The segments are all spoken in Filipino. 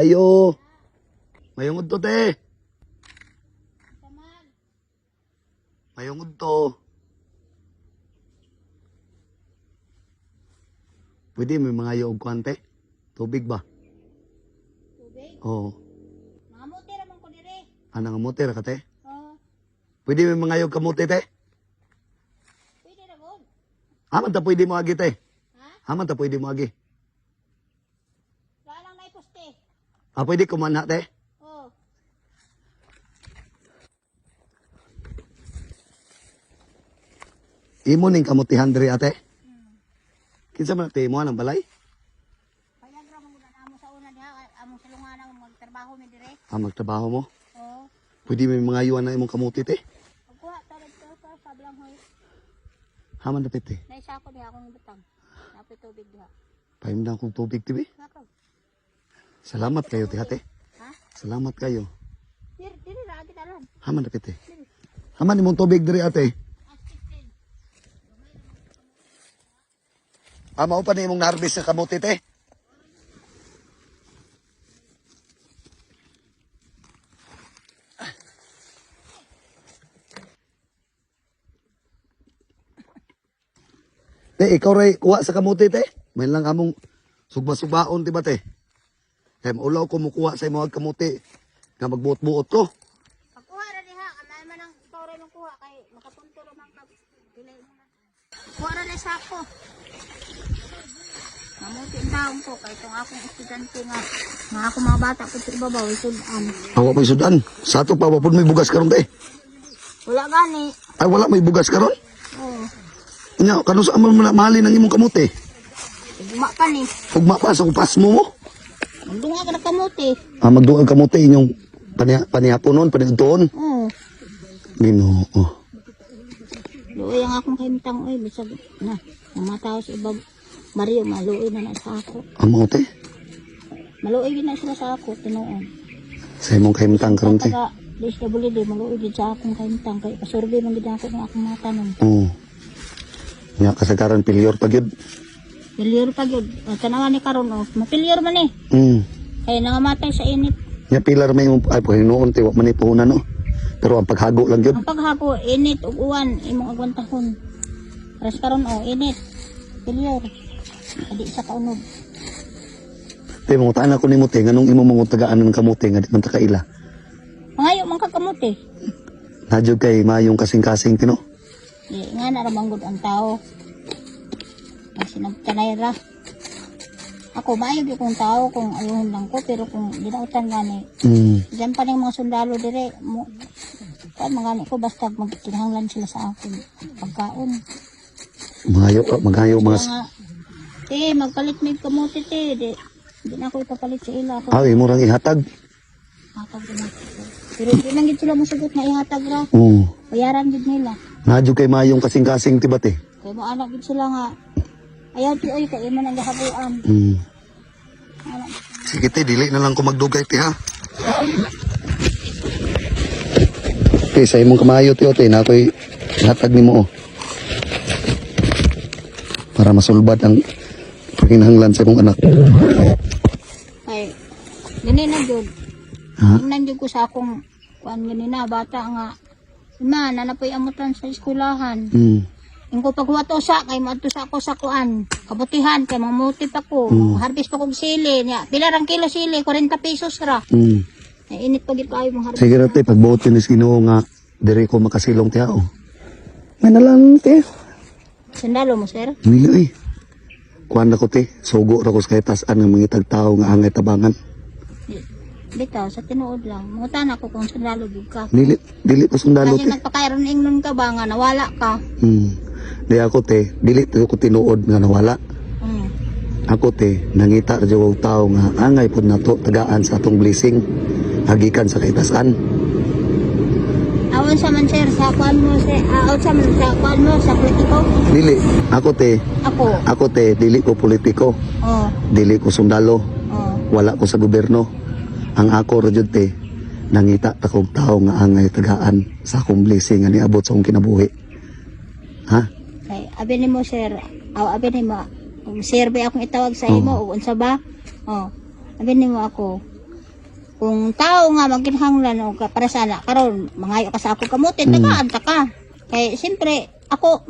Ayo. Mayong udto te. Mayong udto. Pwede may mga yog kwante? Tubig ba? Tubig? Oo. Nangamuti naman ko dire. Nangamuti ra ka te? Oo. Pwede may mga yog kamuti te? Pwede na mo. Haman ta pwede mo agi te? Ha? Haman ta pwede mo agi? Lalang na iposte. Pwede kumanha te? Oo. Imo ning kamutihan diri ate? Kinsa man te mo nang balay? Kaya gra mo na amo sa una diha. Among silungan magtrabaho mi dire. Magtrabaho mo? Oo. Pwede may mga yuan na imong kamuti te? Pagkuha talad ko sa sablang hoy. Haman na te? Naisa ko diha akong butang. Napay tubig diha. Paimdang kong tubig tibi. Nakaw. Salamat kayo te ate. Ha? Salamat kayo. Diri ra kita lan. Haman na te? Haman imong tubig diri ate? Mao pa ni imong na-harvest sa kamuti te? Te, ikaw ray kuha sa kamuti te? May lang among sugba-subaon di ba te? Kaya maulaw ko mukuha sa imong kamuti nga magbuot-buot ko. Pagkuha ra diha, amay man ang tore ng kuha kay makapunto ra man ka. Dili mo na. Kuha ra ni sako. Mamuti ang taong ko kay itong akong estudyante nga ako mga bata ko sa ibabaw isudan. Awa may sudan. Sa ato pa wapod may bugas karon te. Wala gani. Ay wala may bugas karon. Oo. Nya kanu sa amal mo na mahalin ang imong kamuti. Guma pa ni. Ugma pa sa kupas mo. Magdunga ka na kamuti. Magdugang kamuti inyong panihaponon, panigtuon. Oo. Ginoo. Luoy ang akong kahimtang oy bisag na. Ang mga tao sa ibang Mario maluoy na sa ako. Amo te. Maluoy din na sila sa ako tinuon. Sa imong kahimtang karon te. Taga DSWD maluoy din sa akong kahimtang kay pasurvey man gid ako ng akong mga tanom. Oo. Nya kasagaran pilyor pa gyud. Pilyur pa gyud. Tanawan ni karon oh, mapilyur man eh. Kaya nangamatay sa init. Nya pilar may imong ay Panginoon te wa man ni puhunan no. Pero ang paghago lang gyud. Ang paghapo init ug uwan imong agwantahon. Ras karon oh init. Pilyur. Adi sa kaunog. Te mo taan ako nimo te nganong imong mangutagaan ng kamuti nga di man ta kaila. Mangayo man ka kamuti. Nadyo kay mayong kasing-kasing tino. Di nga na ramanggod ang tao. Kasi nagtanay ra. Ako maayo gyud kong tao kung ayuhon lang ko pero kung ginautan gani. Diyan pa ning mga sundalo dire mo. Kaya mga ko basta magkinahanglan sila sa akin. Pagkaon. Magayo mga Magpalit may kamuti te. Di na ako ipapalit sa ila. Ako imo rang ihatag. hatag na. Pero di lang gid sila musugot na ihatag ra. Oo. Bayaran gid nila. Nadyo kay mayong kasing-kasing tiba te. Kaya mo anak gid sila nga. Ayaw ti oy kay imo nang gahabuan. Anak. Sige te, dili na lang ko magdugay te ha. Okay, sa imong kamayo te ote na ako'y ihatag nimo oh. Para masulbad ang paginahanglan sa imong anak. Ay, gani na jud. Ha? Tingnan jud ko sa akong kuan gani na bata nga. Ma, nanapoy amutan sa eskwelahan. Ingko paghuwato sa kay maadto sa ako sa kuan. Kabutihan kay mamuti pa ko. Harvest pa kog sili niya. Pila rang kilo sili? 40 pesos ra. Ay init pa gid kayo mong harvest. Sige ra te, pagbuot ni Ginoo nga diri ko makasilong te oh. May nalang te. Sandalo mo, sir? Nili kuan na ko te, sugo ra ko sa kaytas-an nga mangitag tao nga angay tabangan. Bitaw, sa tinuod lang. Mungutan ako kung sandalo gid ka. Dili pa sundalo Kasi te. nagpakairon ingnon ka ba nga nawala ka. Di ako te, dili ko tinuod nga nawala. Ako te, nangita ra jud og tao nga angay pud nato tagaan sa atong blessing hagikan sa kaytas-an. Awan sa man sir, sa kuan mo awan sa man sa kuan mo sa politiko. Dili, ako te, dili ko politiko. Oh, Dili ko sundalo. oh. Wala ko sa gobyerno. Ang ako ra jud te, nangita ta kog tao nga angay tagaan sa akong blessing nga niabot sa akong kinabuhi. Ha? Kay abi nimo sir, abi nimo. Kung sir ba akong itawag sa imo o unsa ba? Oh. Abi nimo ako. kung tao nga magkinahanglan o para sana karon mangayo ka sa ako kamuti tagaan ta ka kay siyempre ako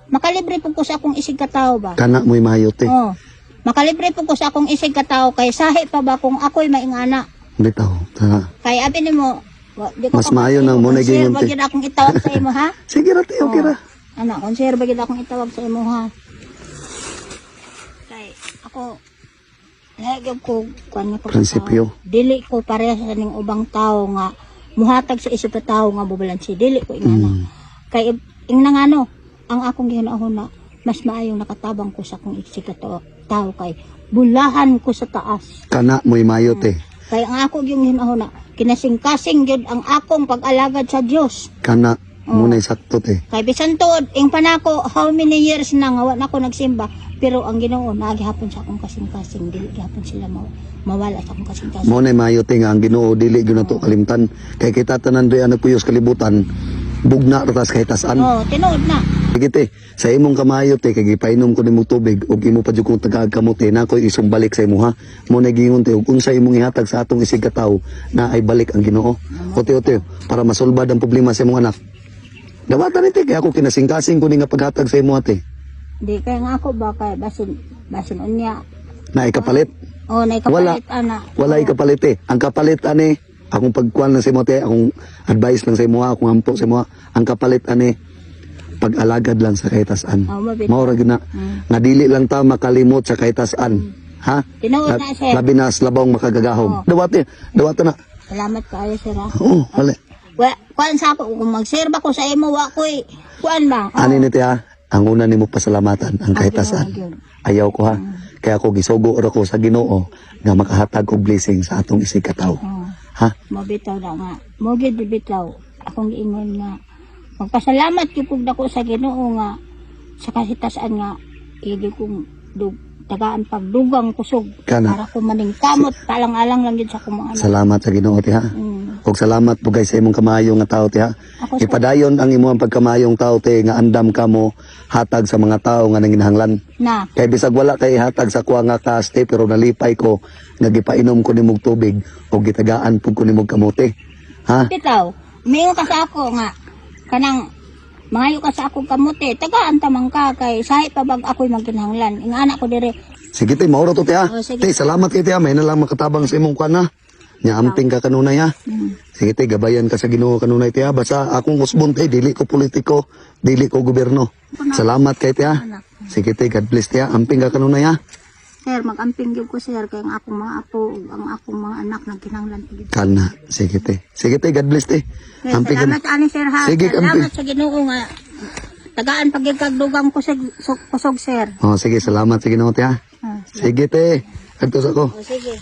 makalibre po ko sa akong isig ka tao ba Kana mo'y mayote. oh makalibre po ko sa akong isig ka tao kay sahi pa ba kung ako'y maingana Bitaw. Ta. kay abi nimo di ko Mas maayo nang mo naging unti. bagid akong itawag sa imo ha Sige ra te, okay ra. anak konser bagid akong itawag sa imo ha kay ako Lagi ko kuan ko Prinsipyo. dili ko pareha sa ning ubang tao nga muhatag sa isip ka tao nga bubalansi dili ko ingana kay ingna nga no ang akong gihinahuna mas maayong nakatabang ko sa akong isip ka tao kay bulahan ko sa taas Kana mo'y mayote. kay ang ako yung hinahuna kinasing-kasing gyud ang akong pag-alagad sa Dios Kana muna sakto te. kay bisan tuod ing panako how many years na nga wa na ko nagsimba pero ang Ginoo nagihapon sa akong kasing-kasing dili gihapon sila mawala sa akong kasing-kasing Mo na mayote nga ang Ginoo dili gyud nato kalimtan kay kita tanan re ano puyos kalibutan bugna ratas kay tasan. oh tinuod na Sige te, sa imong kamayo te kay gipainom ko nimo tubig ug imo pa jud kong tagaag kamote na koy isumbalik sa imo ha. Mo na gingon te ug unsa imong ihatag sa atong isig ka tawo na ay balik ang Ginoo. Ote para masulbad ang problema sa imong anak. Dawatan ni te kay ako kinasingkasing ko ni nga paghatag sa imo ate. di kay nga ako ba kay basin unya Na ikapalit. oh nay kapalit ana Wala ikapalit eh. Ang kapalit ani akong pagkuan lang sa imo te, akong advice lang sa imo, akong ampo sa imo. Ang kapalit ani pag-alagad lang sa kahitasan. oh mabit Mao ra gyud na nga dili lang ta makalimot sa kahitasan. Ha? tinuod na sir Labi na sa labang makagagahom. Dawat na. salamat kaayo sir ha Oo, wala. kuan sa ako kung mag-share ba ko sa imo wa koy kuan ba Ani ni te ha, ang una nimo pasalamatan ang kahitasan. Ginoo. Ayaw ko ha. Kaya ako gisugo ra ko sa Ginoo nga makahatag og blessing sa atong isig ka tawo. oh Ha? mabitaw na nga mo gid bitaw akong giingon nga magpasalamat gyud pug dako sa Ginoo nga sa kasitasan nga idi kong tagaan pagdugang kusog Kana. para ko maning kamot talang-alang lang gyud sa akong mga anak Salamat sa Ginoo te ha. Ug salamat po guys sa imong kamayong nga tao te ha. Ako sa Ipadayon ang imong pagkamayong tao te nga andam ka mo hatag sa mga tao nga nanginahanglan. na Kay bisag wala kay hatag sa kuha nga kaste pero nalipay ko nga gipainom ko nimog tubig o gitagaan pud ko nimog kamote. Ha? bitaw mingo ka sa ako nga kanang mangayo ka sa akong kamote tagaan tamang ka kay sahi pa bag ako'y magkinahanglan ing anak ko dire Sige te, mauro to te ha. Oh, sige. Te, salamat kay te ha. May na lang makatabang sa imong kuan ha. Nya amping ka kanunay ha. Sige te, gabayan ka sa Ginoo kanunay te ha. Basta akong usbon te, dili ko politiko, dili ko gobyerno. Salamat kay te ha. Sige te, God bless te ha. Amping ka kanunay ha. sir magamping gyud ko sir kay ang akong mga apo ug ang akong mga anak nagkinahanglan gyud Kana. Sige te. Sige te, God bless te. Amping ka na. salamat ani sir ha Sige, salamat sa Ginoo nga tagaan pagkagdugang kusog sir Oh, sige, salamat sa Ginoo te ha. Sige te. Agtos ako. o sige